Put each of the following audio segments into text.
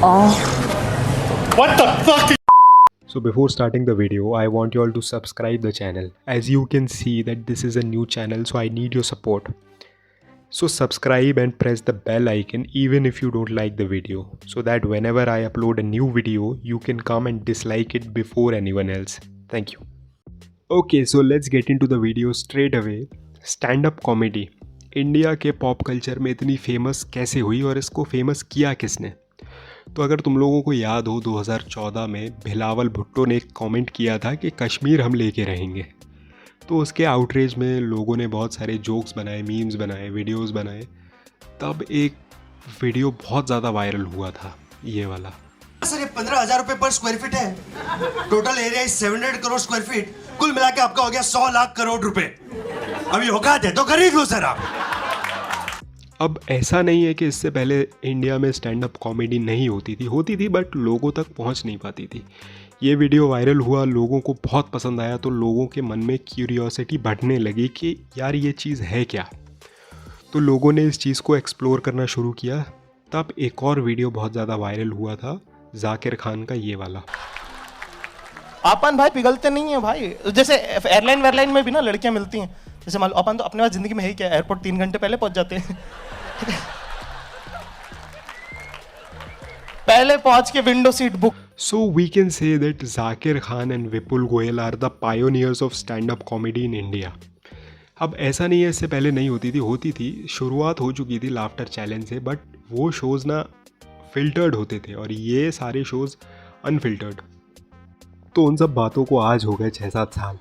What the fuck? So before starting the video, I want you all to subscribe the channel. As you can see that this is a new channel, so I need your support. So subscribe and press the bell icon even if you don't like the video, so that whenever I upload a new video, you can come and dislike it before anyone else. Thank you. Okay, so let's get into the video straight away. Stand-up comedy India के pop culture में इतनी famous कैसे हुई और इसको famous किया किसने? तो अगर तुम लोगों को याद हो 2014 में बिलावल भुट्टो ने एक कमेंट किया था कि कश्मीर हम लेके रहेंगे, तो उसके आउटरीच में लोगों ने बहुत सारे जोक्स बनाए, मीम्स बनाए, वीडियोस बनाए। तब एक वीडियो बहुत ज़्यादा वायरल हुआ था, ये वाला। सर ये 15,000 रुपए पर स्क्वायर फीट है, total area is 700 crore square feet, कुल मिला के आपका हो गया 100 लाख करोड़ रुपए। अभी औकात है तो खरीद लो सर आप। अब ऐसा नहीं है कि इससे पहले इंडिया में स्टैंड अप कॉमेडी नहीं होती थी बट लोगों तक पहुंच नहीं पाती थी। ये वीडियो वायरल हुआ, लोगों को बहुत पसंद आया, तो लोगों के मन में क्यूरियोसिटी बढ़ने लगी कि यार ये चीज़ है क्या। तो लोगों ने इस चीज़ को एक्सप्लोर करना शुरू किया। तब एक और वीडियो बहुत ज़्यादा वायरल हुआ था, जाकिर खान का ये वाला। अपन भाई पिघलते नहीं है भाई, जैसे एयरलाइन में भी ना लड़कियां मिलती हैं, जैसे मान लो अपन तो अपने पास जिंदगी में है ही क्या, एयरपोर्ट 3 घंटे पहले पहुंच जाते हैं। पहले पहुंच के window seat book. So we can say that Zakir Khan and Vipul Goyal are the pioneers of stand-up comedy in India. अब ऐसा नहीं है इससे पहले नहीं होती थी, शुरुआत हो चुकी थी लाफ्टर चैलेंज से, बट वो शोज़ ना फिल्टर्ड होते थे और ये सारे शोज़ अनफिल्टर्ड। तो उन सब बातों को आज हो गए 6-7 साल,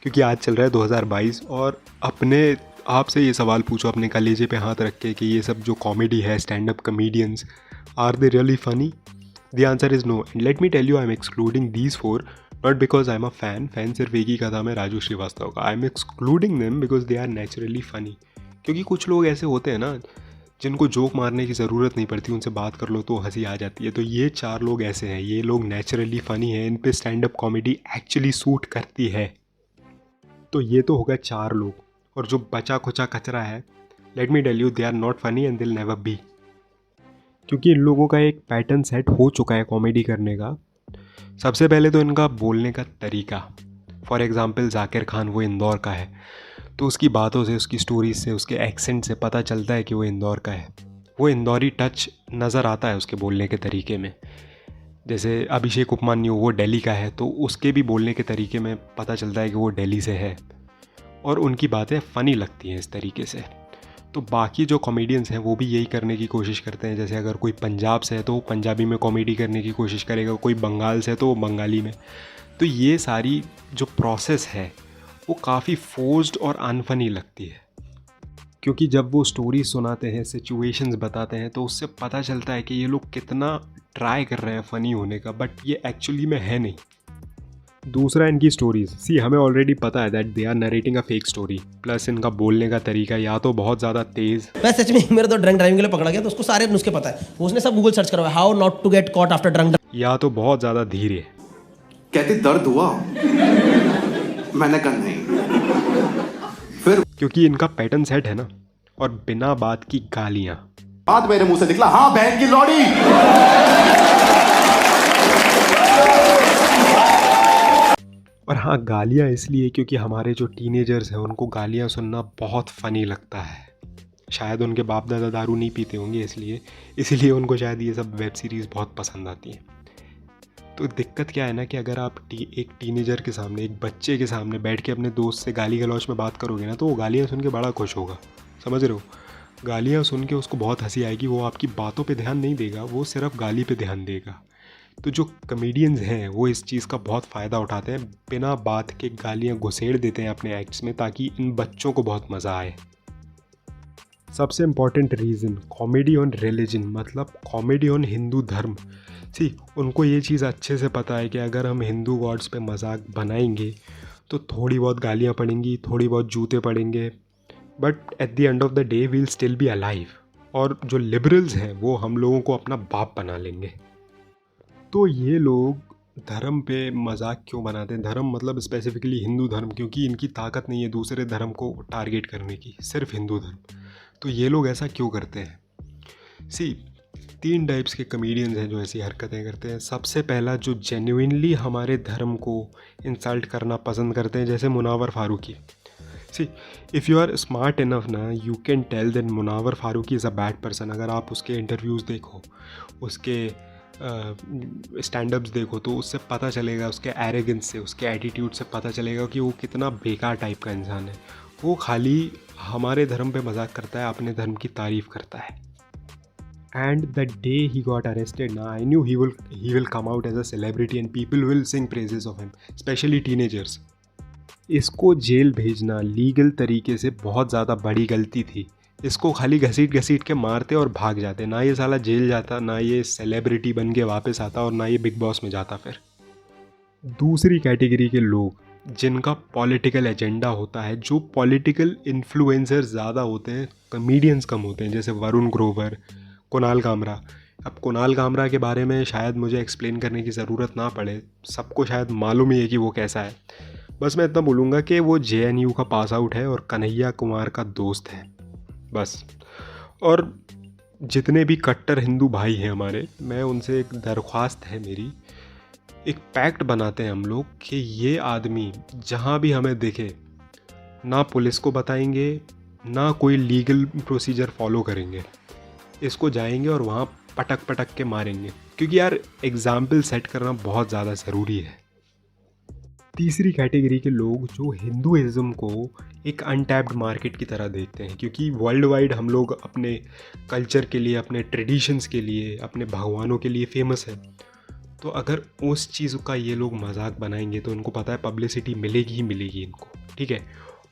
क्योंकि आज चल रहा है 2022 और अपने आप से ये सवाल पूछो अपने कलेजे पे हाथ रख के कि ये सब जो कॉमेडी है, stand up comedians, are they really funny? The answer is no. And let me tell you, I am excluding these 4 not because I am a fan सिर्फ एक ही का था, मैं राजू श्रीवास्तव का। I am excluding them because they are naturally funny. क्योंकि कुछ लोग ऐसे होते हैं ना जिनको जोक मारने की ज़रूरत नहीं पड़ती, उनसे बात कर लो तो हंसी आ जाती है। तो ये 4 लोग ऐसे हैं, ये लोग नेचुरली फ़नी हैं, इन पे stand up comedy actually suit करती है। तो ये तो होगा 4 लोग, और जो बचा खुचा कचरा है, let me tell you, they are not funny and will never be. क्योंकि इन लोगों का एक पैटर्न सेट हो चुका है कॉमेडी करने का। सबसे पहले तो इनका बोलने का तरीका। फॉर एग्ज़ाम्पल जाकिर खान वो इंदौर का है, तो उसकी बातों से, उसकी स्टोरीज से, उसके एक्सेंट से पता चलता है कि वो इंदौर का है। वो इंदौरी टच नज़र आता है उसके बोलने के तरीके में। जैसे अभिषेक उपमन्यु वो दिल्ली का है, तो उसके भी बोलने के तरीके में पता चलता है कि वो दिल्ली से है, और उनकी बातें फ़नी लगती हैं इस तरीके से। तो बाकी जो कॉमेडियंस हैं वो भी यही करने की कोशिश करते हैं। जैसे अगर कोई पंजाब से है तो वो पंजाबी में कॉमेडी करने की कोशिश करेगा, कोई बंगाल से है तो वो बंगाली में। तो ये सारी जो प्रोसेस है वो काफ़ी फोर्स्ड और अनफनी लगती है, क्योंकि जब वो स्टोरी सुनाते हैं, सिचुएशंस बताते हैं, तो उससे पता चलता है कि ये लोग कितना ट्राई कर रहे हैं फ़नी होने का, बट ये एक्चुअली में है नहीं। दूसरा इनकी स्टोरीज। सी, हमें ऑलरेडी पता है that they are narrating a fake story, plus इनका बोलने का तरीका या तो बहुत ज़्यादा तेज़। मैं सच में, मेरे तो ड्रंक ड्राइविंग के लिए पकड़ा गया तो उसको सारे नुस्खे पता है, उसने सब गूगल सर्च करवाया, how not to get caught after drunk, या तो बहुत ज़्यादा धीरे। कहते दर्द हुआ, मैंने कहा नहीं। फिर क्योंकि इनका पैटर्न सेट है ना, और बिना बात की गालियाँ। बात मेरे मुंह से निकला, हाँ बहन की लौड़ी। और हाँ, गालियाँ इसलिए क्योंकि हमारे जो टीनेजर्स हैं उनको गालियाँ सुनना बहुत फ़नी लगता है। शायद उनके बाप दादा दारू नहीं पीते होंगे, इसलिए उनको शायद ये सब वेब सीरीज़ बहुत पसंद आती हैं। तो दिक्कत क्या है ना कि अगर आप एक टीनेजर के सामने, एक बच्चे के सामने बैठ के अपने दोस्त से गाली गलौच में बात करोगे ना, तो वो गालियाँ सुन के बड़ा खुश होगा, समझ रहे हो? गालियाँ सुन के उसको बहुत हंसी आएगी, वो आपकी बातों पे ध्यान नहीं देगा, वो सिर्फ गाली पे ध्यान देगा। तो जो कमेडियंस हैं वो इस चीज़ का बहुत फ़ायदा उठाते हैं, बिना बात के गालियाँ घुसेड़ देते हैं अपने एक्ट्स में, ताकि इन बच्चों को बहुत मज़ा आए। सबसे important reason, comedy on religion, मतलब कॉमेडी ऑन हिंदू धर्म। सी, उनको ये चीज़ अच्छे से पता है कि अगर हम हिंदू गॉड्स पे मजाक बनाएंगे तो थोड़ी बहुत गालियाँ पड़ेंगी, थोड़ी बहुत जूते पड़ेंगे, but at the end of the day we'll still be alive. और जो लिबरल्स हैं वो हम लोगों को अपना बाप बना लेंगे। तो ये लोग धर्म पे मजाक क्यों बनाते हैं? धर्म मतलब स्पेसिफिकली हिंदू धर्म, क्योंकि इनकी ताकत नहीं है दूसरे धर्म को टारगेट करने की, सिर्फ हिंदू धर्म। तो ये लोग ऐसा क्यों करते हैं? सी, 3 टाइप्स के कमेडियंस हैं जो ऐसी हरकतें करते हैं। सबसे पहला जो जेन्युइनली हमारे धर्म को इंसल्ट करना पसंद करते हैं, जैसे Munawar Faruqui. See, if you are smart enough ना, you can tell that Munawar Faruqui is a bad person. अगर आप उसके इंटरव्यूज़ देखो, उसके स्टैंड अप्स देखो, तो उससे पता चलेगा, उसके एरोगेंस से, उसके एटीट्यूड से पता चलेगा कि वो कितना बेकार टाइप का इंसान है। वो खाली हमारे धर्म पे मजाक करता है, अपने धर्म की तारीफ़ करता है। And the day he got arrested, na, I knew he will come out as a celebrity and people will sing praises of him, especially teenagers. इसको जेल भेजना लीगल तरीके से बहुत ज़्यादा बड़ी गलती थी। इसको खाली घसीट के मारते और भाग जाते, ना ये साला जेल जाता, ना ये सेलिब्रिटी बन के वापस आता, और ना ये बिग बॉस में जाता। फिर दूसरी कैटेगरी के लोग जिनका पॉलिटिकल एजेंडा होता है, जो पॉलिटिकल इन्फ्लुएंसर ज़्यादा होते हैं, कमेडियंस कम होते हैं, जैसे वरुण ग्रोवर, कुणाल कामरा। अब कुणाल कामरा के बारे में शायद मुझे एक्सप्लेन करने की ज़रूरत ना पड़े, सबको शायद मालूम ही है कि वो कैसा है। बस मैं इतना बोलूँगा कि वो JNU का पास आउट है और कन्हैया कुमार का दोस्त है, बस। और जितने भी कट्टर हिंदू भाई हैं हमारे, मैं उनसे एक दरख्वास्त है मेरी, एक पैक्ट बनाते हैं हम लोग कि ये आदमी जहाँ भी हमें दिखे, ना पुलिस को बताएंगे, ना कोई लीगल प्रोसीजर फॉलो करेंगे, इसको जाएंगे और वहाँ पटक के मारेंगे, क्योंकि यार एग्ज़ाम्पल सेट करना बहुत ज़्यादा ज़रूरी है। तीसरी कैटेगरी के लोग जो हिंदुइज़्म को एक अनटैप्ड मार्केट की तरह देखते हैं, क्योंकि वर्ल्ड वाइड हम लोग अपने कल्चर के लिए, अपने ट्रेडिशंस के लिए, अपने भगवानों के लिए फेमस है। तो अगर उस चीज़ का ये लोग मजाक बनाएंगे तो उनको पता है पब्लिसिटी मिलेगी ही मिलेगी इनको, ठीक है।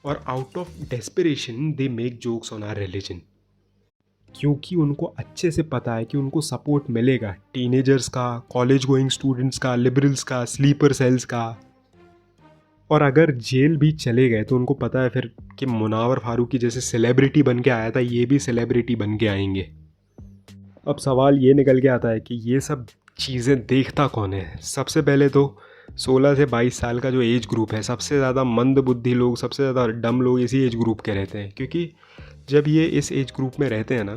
और out of desperation they make jokes on our religion, क्योंकि उनको अच्छे से पता है कि उनको सपोर्ट मिलेगा टीनेजर्स का, कॉलेज गोइंग स्टूडेंट्स का, लिबरल्स का, स्लीपर सेल्स का। और अगर जेल भी चले गए तो उनको पता है फिर कि मुनावर फारूकी जैसे सेलिब्रिटी बन के आया था, ये भी सेलिब्रिटी बन के आएंगे। अब सवाल ये निकल के आता है कि ये सब चीज़ें देखता कौन है। सबसे पहले तो 16 से 22 साल का जो एज ग्रुप है, सबसे ज़्यादा मंद बुद्धि लोग, सबसे ज़्यादा डम लोग इसी एज ग्रुप के रहते हैं, क्योंकि जब ये इस एज ग्रुप में रहते हैं ना,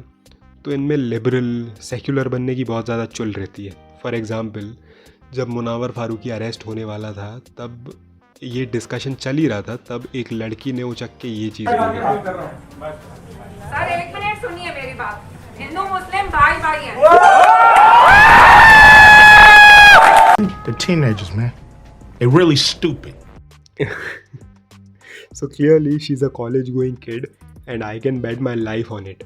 तो इनमें लिबरल सेक्युलर बनने की बहुत ज़्यादा चुल रहती है। फॉर एग्ज़ाम्पल, जब मुनावर फारूकी अरेस्ट होने वाला था, तब ये डिस्कशन चल ही रहा था, तब एक लड़की ने उचक के ये चीज़ बोली। सर एक मिनट सुनिए मेरी बात, हिंदू मुस्लिम भाई भाई हैं। They're teenagers, man. They're really stupid. So clearly she's a college going kid and I can bet my life on it.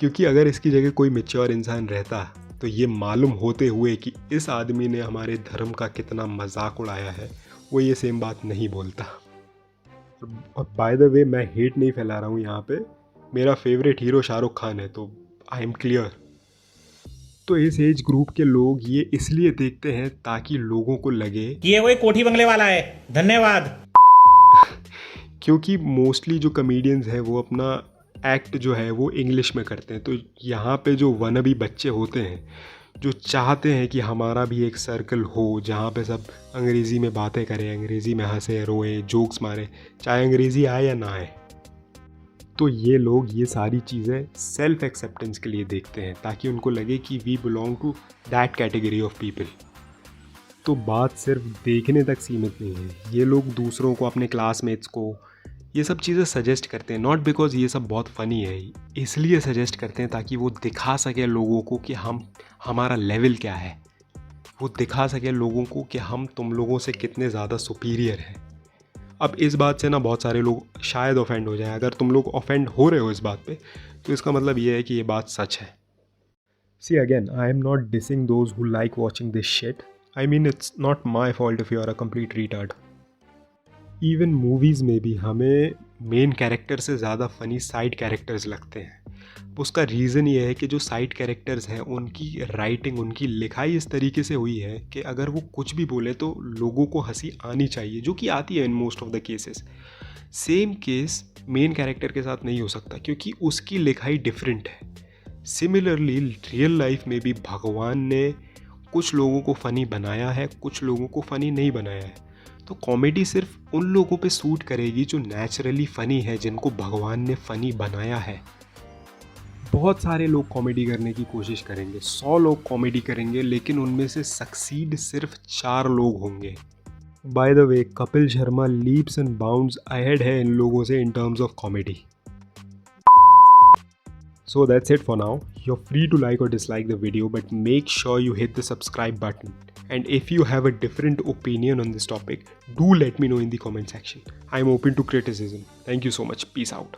क्योंकि अगर इसकी जगह कोई मैच्योर इंसान रहता तो ये मालूम होते हुए कि इस आदमी ने हमारे धर्म का कितना मजाक उड़ाया है, वो ये सेम बात नहीं बोलता। और बाय द वे, मैं हेट नहीं फैला रहा हूँ यहाँ पे, मेरा फेवरेट हीरो शाहरुख खान है, तो आई एम क्लियर। तो इस एज ग्रुप के लोग ये इसलिए देखते हैं ताकि लोगों को लगे कि ये वही कोठी बंगले वाला है, धन्यवाद। क्योंकि मोस्टली जो कमेडियंस हैं वो अपना एक्ट जो है वो इंग्लिश में करते हैं, तो यहाँ पे जो वनबी बच्चे होते हैं जो चाहते हैं कि हमारा भी एक सर्कल हो जहाँ पे सब अंग्रेज़ी में बातें करें, अंग्रेज़ी में हंसे, रोए, जोक्स मारें, चाहे अंग्रेज़ी आए या ना आए, तो ये लोग ये सारी चीज़ें सेल्फ एक्सेप्टेंस के लिए देखते हैं ताकि उनको लगे कि we belong to that category of people. तो बात सिर्फ देखने तक सीमित नहीं है, ये लोग दूसरों को, अपने क्लासमेट्स को ये सब चीज़ें सजेस्ट करते हैं, नॉट बिकॉज ये सब बहुत फ़नी है, इसलिए सजेस्ट करते हैं ताकि वो दिखा सके लोगों को कि हमारा लेवल क्या है, वो दिखा सके लोगों को कि हम तुम लोगों से कितने ज़्यादा सुपीरियर हैं। अब इस बात से ना बहुत सारे लोग शायद ऑफेंड हो जाएं, अगर तुम लोग ऑफेंड हो रहे हो इस बात पे, तो इसका मतलब ये है कि ये बात सच है। See again, I am not dissing those who like watching this shit, I mean it's not my fault if you are a complete retard. Even movies में भी हमें मेन कैरेक्टर से ज़्यादा फ़नी साइड कैरेक्टर्स लगते हैं। उसका reason ये है कि जो साइड कैरेक्टर्स हैं उनकी राइटिंग, उनकी लिखाई इस तरीके से हुई है कि अगर वो कुछ भी बोले तो लोगों को हंसी आनी चाहिए, जो कि आती है in most of the cases. Same case main character के साथ नहीं हो सकता क्योंकि उसकी लिखाई डिफरेंट है। सिमिलरली रियल लाइफ में भी भगवान ने कुछ लोगों को फ़नी बनाया है, कुछ लोगों को फ़नी नहीं बनाया है। तो कॉमेडी सिर्फ उन लोगों पे सूट करेगी जो नेचुरली फ़नी है, जिनको भगवान ने फ़नी बनाया है। बहुत सारे लोग कॉमेडी करने की कोशिश करेंगे, 100 लोग कॉमेडी करेंगे, लेकिन उनमें से सक्सीड सिर्फ 4 लोग होंगे। By the way, Kapil Sharma leaps and bounds ahead है इन लोगों से in terms of comedy. So that's it for now. You're free to like or dislike the video, but make sure you hit the subscribe button. And if you have a different opinion on this topic, do let me know in the comment section. I'm open to criticism. Thank you so much. Peace out.